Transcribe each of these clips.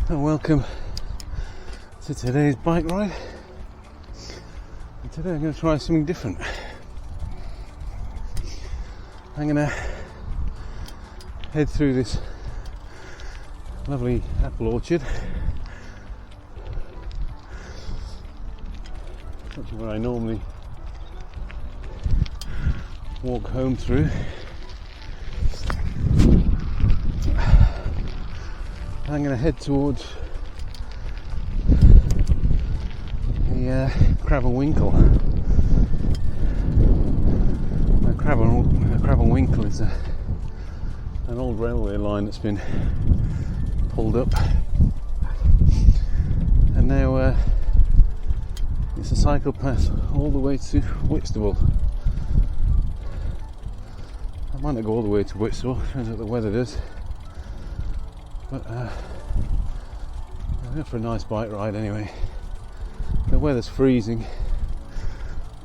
And welcome to today's bike ride. And today I'm going to try something different. I'm going to head through this lovely apple orchard, which is where I normally walk home through. I'm going to head towards the Crab and Winkle. Crab and Winkle is an old railway line that's been pulled up, and now it's a cycle path all the way to Whitstable. I might not go all the way to Whitstable, depends what the weather does. But I'm going for a nice bike ride anyway. The weather's freezing.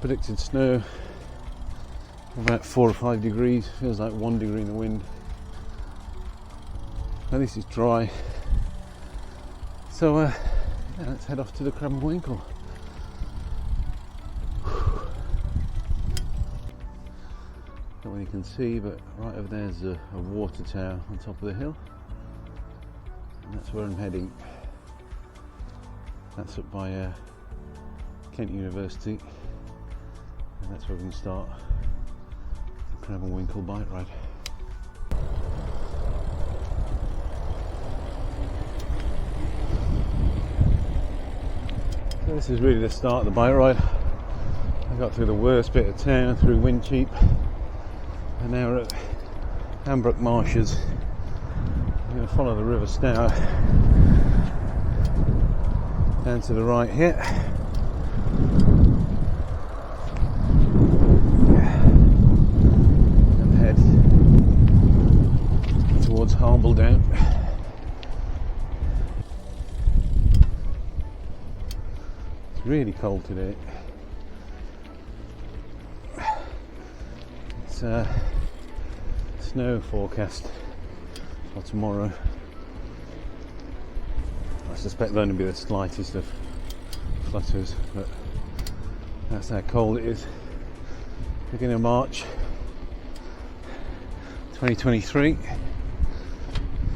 Predicted snow about 4 or 5 degrees. Feels like 1 degree in the wind. At least it's dry. So yeah, let's head off to the Crab and Winkle. Not what you can see, but right over there's a water tower on top of the hill. And that's where I'm heading. That's up by Kent University, and that's where we're going to start the Crab and Winkle bike ride. So this is really the start of the bike ride. I got through the worst bit of town, through Wincheap, and now we're at Ambrook Marshes. I'm going to follow the River Stour down to the right here, and head towards Hambledown. It's really cold today. It's snow forecast for tomorrow. I suspect there'll only be the slightest of flutters, but that's how cold it is. Beginning of March 2023,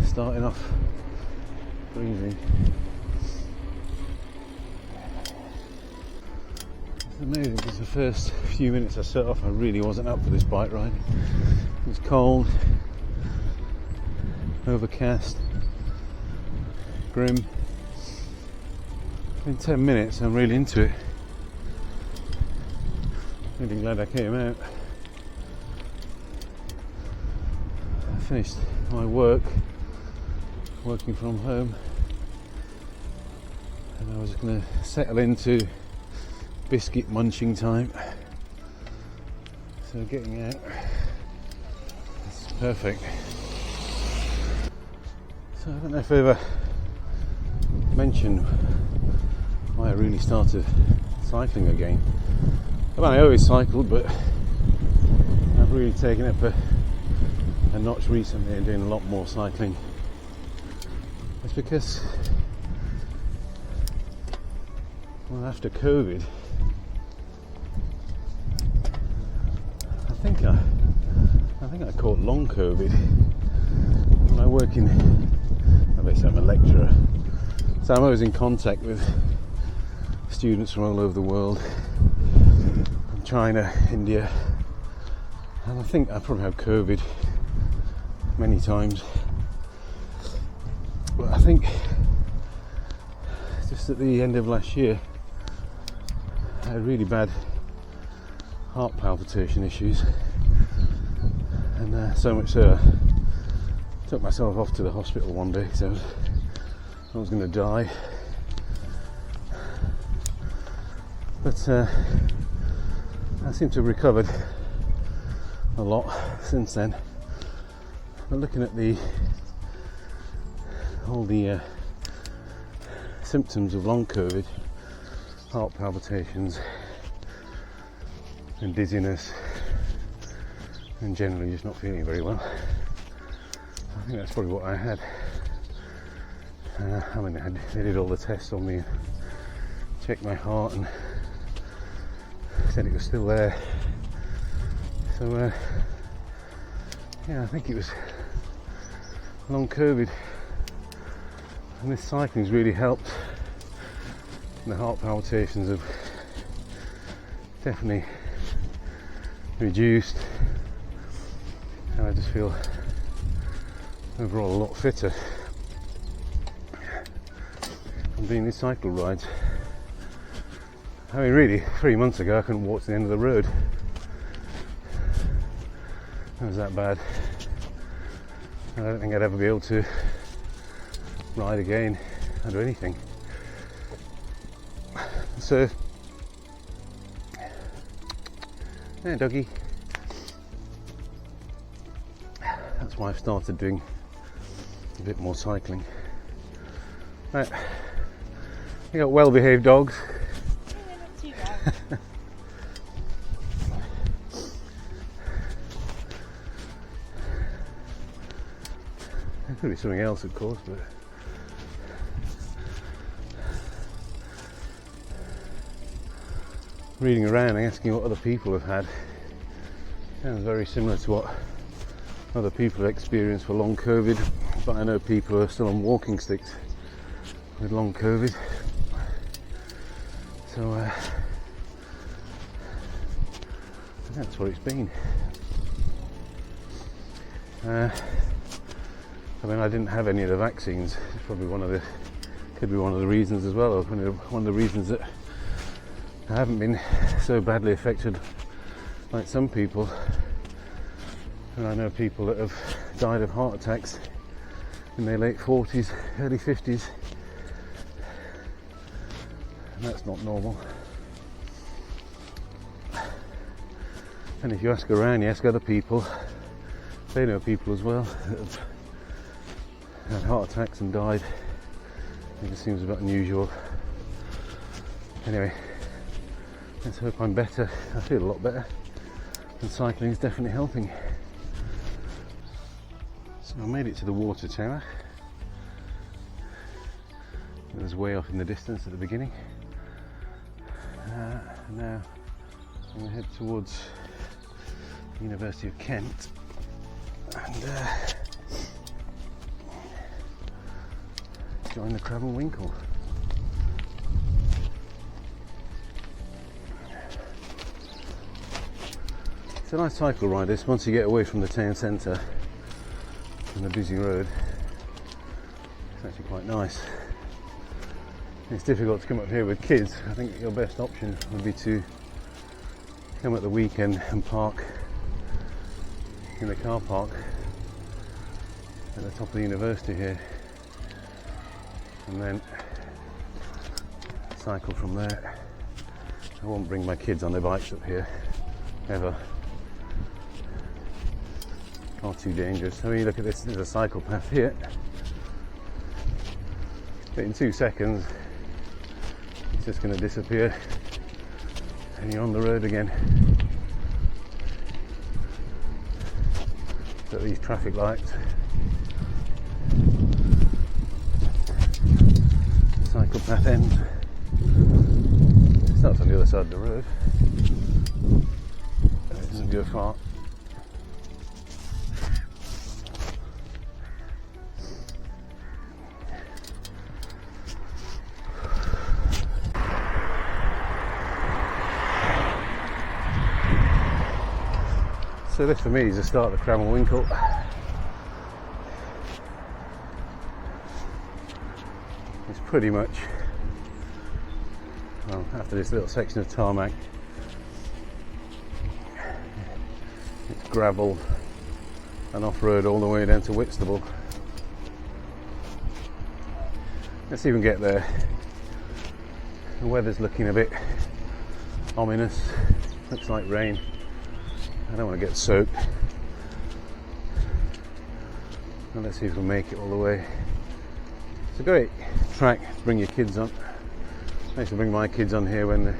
starting off freezing. It's amazing because the first few minutes I set off I really wasn't up for this bike ride. It was cold, overcast, grim. In 10 minutes I'm really into it. Really glad I came out. I finished my working from home, and I was going to settle into biscuit munching time. So getting out is perfect. So I don't know if I ever mentioned why I really started cycling again. Well, I always cycled, but I've really taken it up a notch recently and doing a lot more cycling. It's because, well, after COVID, I think I caught long COVID. When I work in, basically I'm a lecturer, so I'm always in contact with students from all over the world, from China, India, and I think I probably have COVID many times. But I think just at the end of last year I had really bad heart palpitation issues, and so much so I took myself off to the hospital one day because I was going to die. But I seem to have recovered a lot since then. But looking at all the symptoms of long COVID, heart palpitations and dizziness, and generally just not feeling very well, I think that's probably what I had. I mean, they did all the tests on me, and checked my heart, and said it was still there. So yeah, I think it was long COVID, and this cycling's really helped. And the heart palpitations have definitely reduced, and I just feel overall a lot fitter from doing these cycle rides. I mean, really, 3 months ago I couldn't walk to the end of the road. It was that bad. I don't think I'd ever be able to ride again or do anything. So, yeah, doggy. That's why I've started doing a bit more cycling. Right, you got well-behaved dogs. Yeah, not too bad. There could be something else, of course, but reading around and asking what other people have had sounds very similar to what other people have experienced for long COVID, but I know people are still on walking sticks with long COVID. So that's what it's been. I mean, I didn't have any of the vaccines. It's probably could be one of the reasons as well, or one of the reasons that I haven't been so badly affected like some people. And I know people that have died of heart attacks in their late 40s, early 50s. And that's not normal. And if you ask around, you ask other people, they know people as well that have had heart attacks and died. It just seems a bit unusual. Anyway, let's hope I'm better. I feel a lot better, and cycling is definitely helping. So I made it to the water tower. It was way off in the distance at the beginning. Now I'm going to head towards the University of Kent and join the Crab and Winkle. It's a nice cycle ride this, once you get away from the town centre and the busy road. It's actually quite nice. It's difficult to come up here with kids. I think your best option would be to come at the weekend and park in the car park at the top of the university here, and then cycle from there. I won't bring my kids on their bikes up here, ever. Far too dangerous. I mean, look at this, there's a cycle path here. But in 2 seconds, it's just going to disappear and you're on the road again. So these traffic lights. Cycle path ends. It starts on the other side of the road. It doesn't go far. So this for me is the start of the Crab and Winkle. It's pretty much, well, after this little section of tarmac, it's gravel and off-road all the way down to Whitstable. Let's see if we can get there. The weather's looking a bit ominous, looks like rain. I don't want to get soaked. And let's see if we'll make it all the way. It's a great track to bring your kids on. I used to bring my kids on here when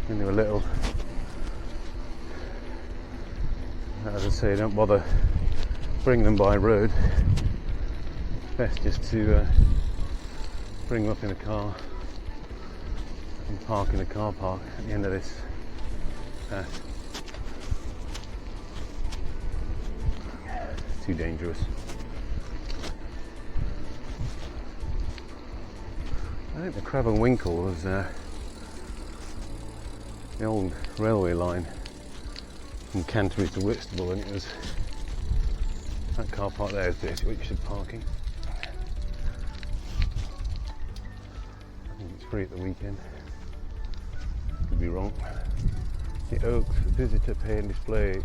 they were little. As I say, don't bother bring them by road. Best just to bring them up in a car and park in a car park at the end of this path. It's too dangerous. I think the Crab and Winkle was the old railway line from Canterbury to Whitstable, and it was that car park there is basically Whitstable parking. I think it's free at the weekend. Could be wrong. The Oaks visitor pay and display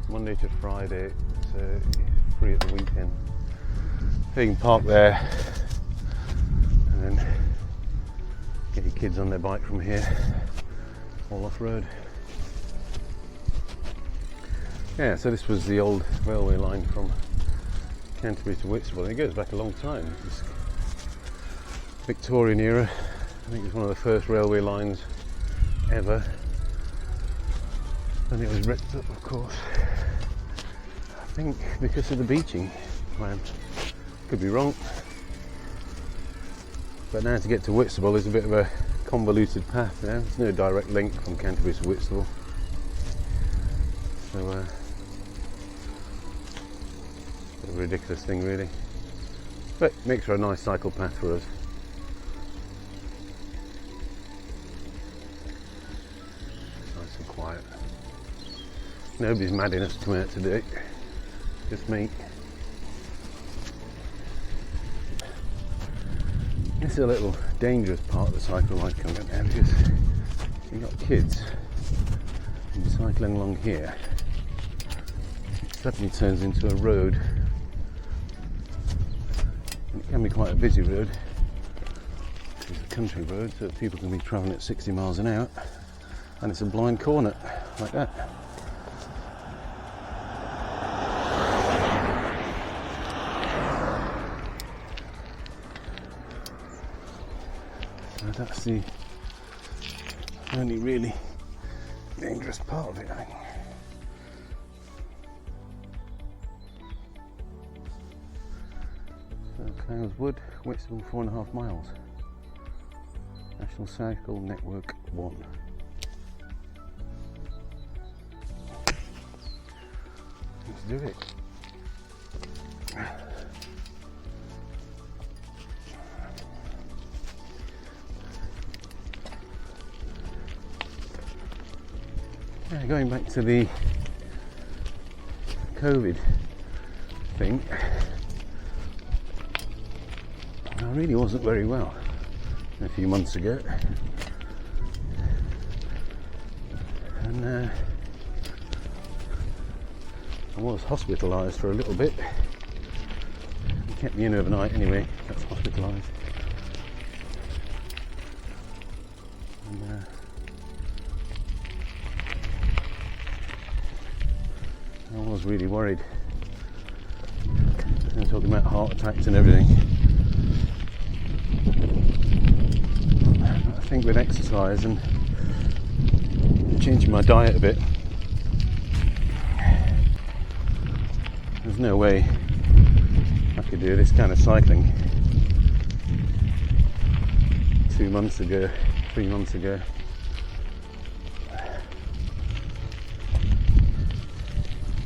Monday to Friday. It's free at the weekend. So you can park there and then get your kids on their bike from here, all off road. Yeah, so this was the old railway line from Canterbury to Whitstable, and it goes back a long time. It's Victorian era. I think it's one of the first railway lines ever, and it was ripped up, of course, I think because of the beaching plan. Could be wrong, but now to get to Whitstable is a bit of a convoluted path. There's no direct link from Canterbury to Whitstable, so bit of a ridiculous thing really, but makes for a nice cycle path for us. Nice and quiet. Nobody's mad enough to come out today, just me. This is a little dangerous part of the cycle line coming up now, because you've got kids and you're cycling along here. It suddenly turns into a road, and it can be quite a busy road. It's a country road, so people can be travelling at 60 miles an hour, and it's a blind corner like that. So that's the only really dangerous part of it, I think. So Clouds Wood, Whitstable 4.5 miles. National Cycle Network 1. Let's do it. Yeah, going back to the COVID thing, I really wasn't very well a few months ago, and I was hospitalised for a little bit. It kept me in overnight anyway. That's hospitalised, and I was really worried. They're talking about heart attacks and everything. I think with exercise and changing my diet a bit, there's no way I could do this kind of cycling 2 months ago, 3 months ago.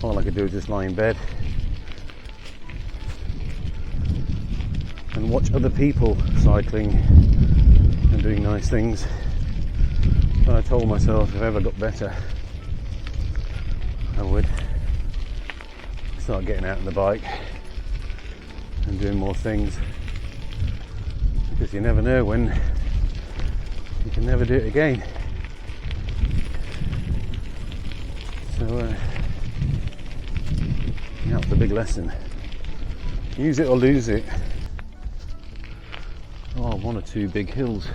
All I could do was just lie in bed and watch other people cycling and doing nice things. So I told myself if I ever got better, I would start getting out on the bike and doing more things, because you never know when you can never do it again. So that's the big lesson. Use it or lose it. Oh, 1 or 2 big hills.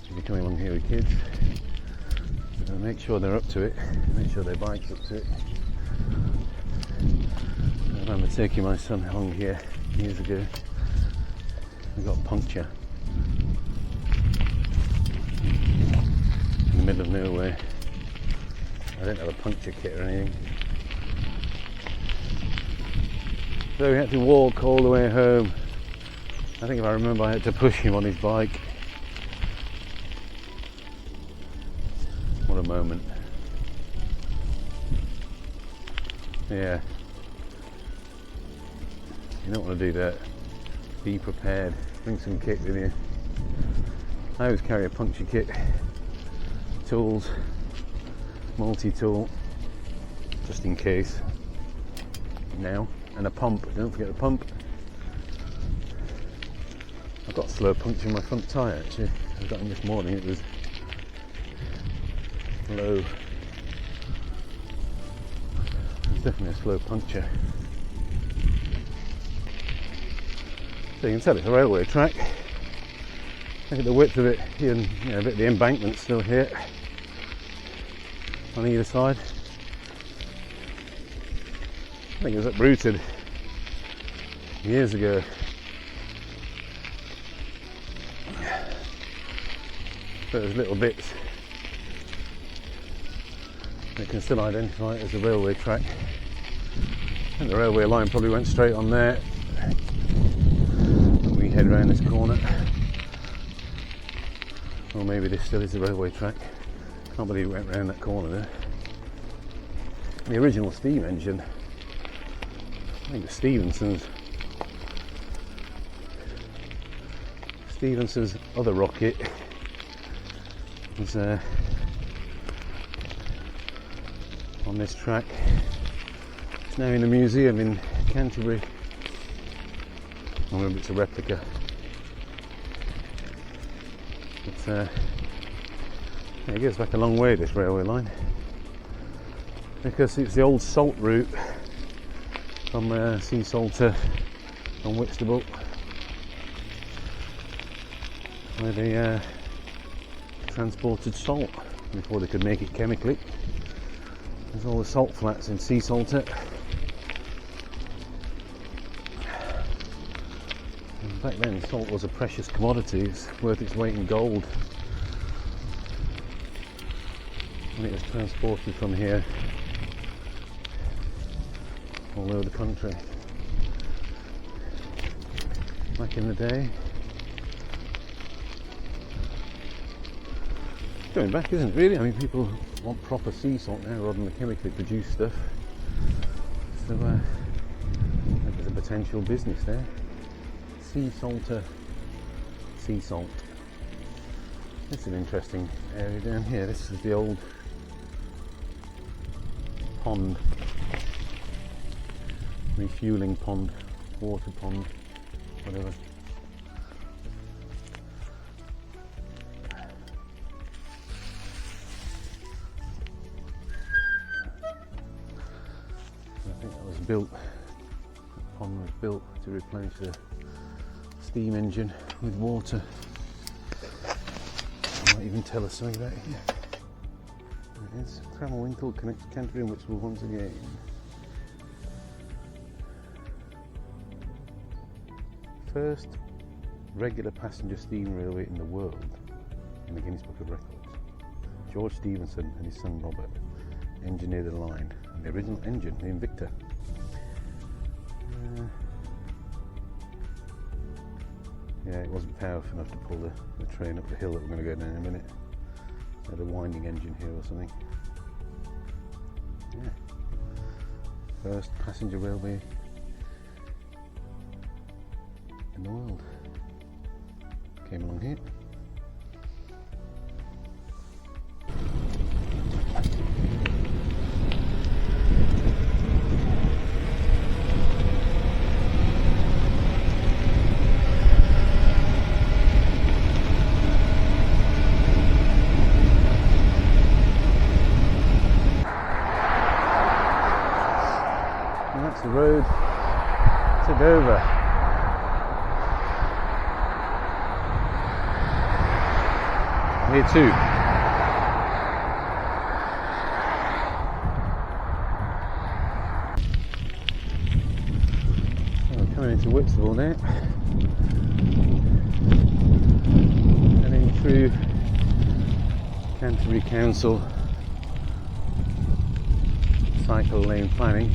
If you're coming along here with kids, so make sure they're up to it. Make sure their bike's up to it. I remember taking my son along here years ago. We got puncture in the middle of nowhere. I didn't have a puncture kit or anything, so we had to walk all the way home I think if I remember, I had to push him on his bike. What a moment. Yeah. You don't want to do that. Be prepared. Bring some kit with you. I always carry a puncture kit, tools, multi-tool, just in case. Now, and a pump. Don't forget the pump. I've got a slow puncture in my front tyre actually. I got in this morning. It was low. It's definitely a slow puncture. So you can tell it's a railway track. Look at the width of it here, and a bit of the embankment's still here on either side. I think it was uprooted years ago. But there's little bits that can still identify it as a railway track. I think the railway line probably went straight on there. And we head around this corner. Or maybe this still is a railway track. Can't believe it went round that corner there. The original steam engine, I think it's Stephenson's other rocket was on this track. It's now in a museum in Canterbury. I remember it's a replica. It goes back a long way, this railway line, because it's the old salt route from sea salter on Whitstable, where they transported salt before they could make it chemically. There's all the salt flats in sea salter. And back then salt was a precious commodity. It's worth its weight in gold. And it was transported from here all over the country. Back in the day. Going back, isn't it, really? I mean, people want proper sea salt now rather than the chemically produced stuff. So I think there's a potential business there. Sea salter, sea salt. This is an interesting area down here. This is the old pond, refueling pond, water pond, whatever. I think that was built, the pond was built to replace the steam engine with water. I might even tell us something about it here. There it is. Winkle connects Canterbury and Whitstable once again. First regular passenger steam railway in the world in the Guinness Book of Records. George Stephenson and his son Robert engineered the line, and the original engine, the Invicta. Yeah, it wasn't powerful enough to pull the train up the hill that we're going to go down in a minute. It had a winding engine here or something. Yeah. First passenger railway in the world. Came along here. That's the road to Dover. Here too. So we're coming into Whitstable now. Heading through Canterbury Council cycle lane planning.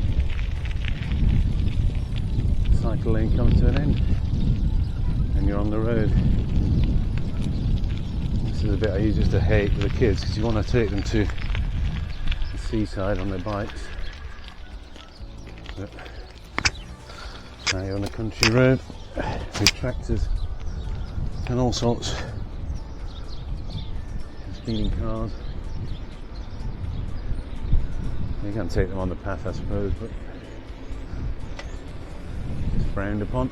Cycle lane comes to an end. and you're on the road. This is the bit I used to hate with the kids, because you want to take them to the seaside on their bikes. But now you're on a country road with tractors and all sorts of speeding cars. You can take them on the path, I suppose, but it's frowned upon.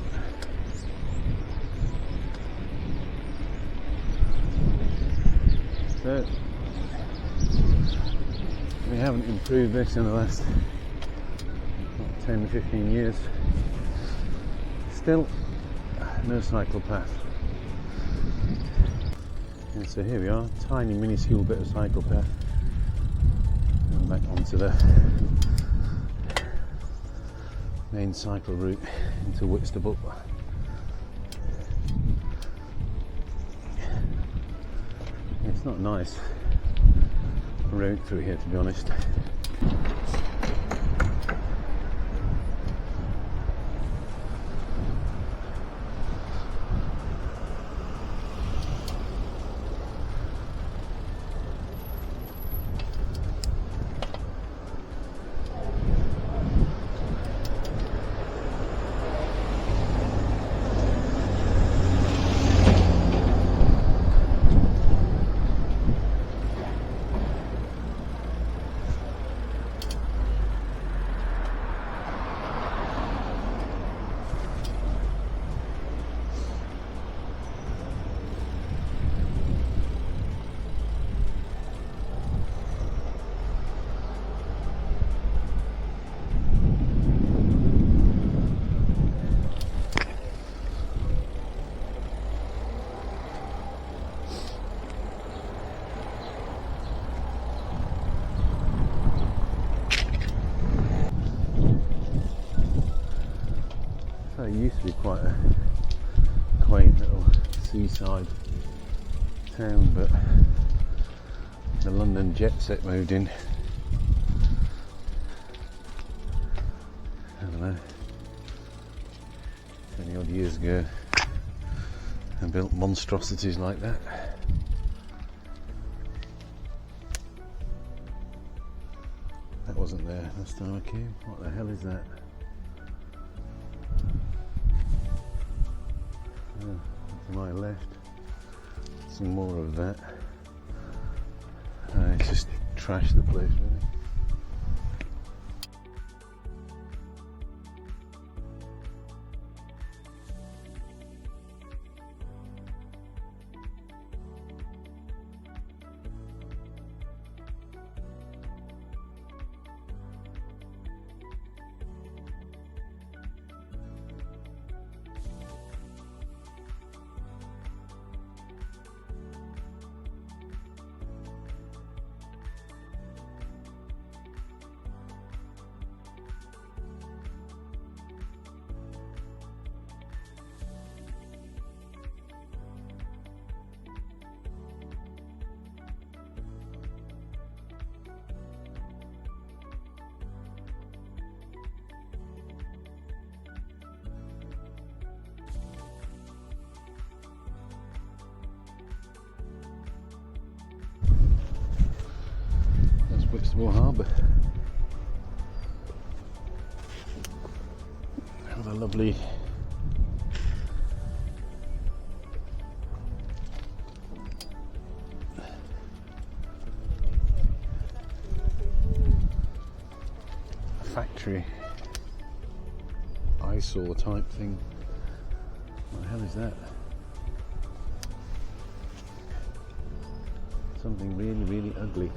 So we haven't improved this in the last 10 to 15 years. Still no cycle path. And so here we are, tiny minuscule bit of cycle path. And back onto the main cycle route into Whitstable. It's not nice road through here, to be honest. So it used to be quite a quaint little seaside town, but the London jet set moved in. I don't know, 20 odd years ago, and built monstrosities like that. That wasn't there last time I came. What the hell is that? To my left, some more of that. It's just trashed the place, really. Whitstable Harbour. Have a lovely factory eyesore type thing. What the hell is that? Something really, really ugly.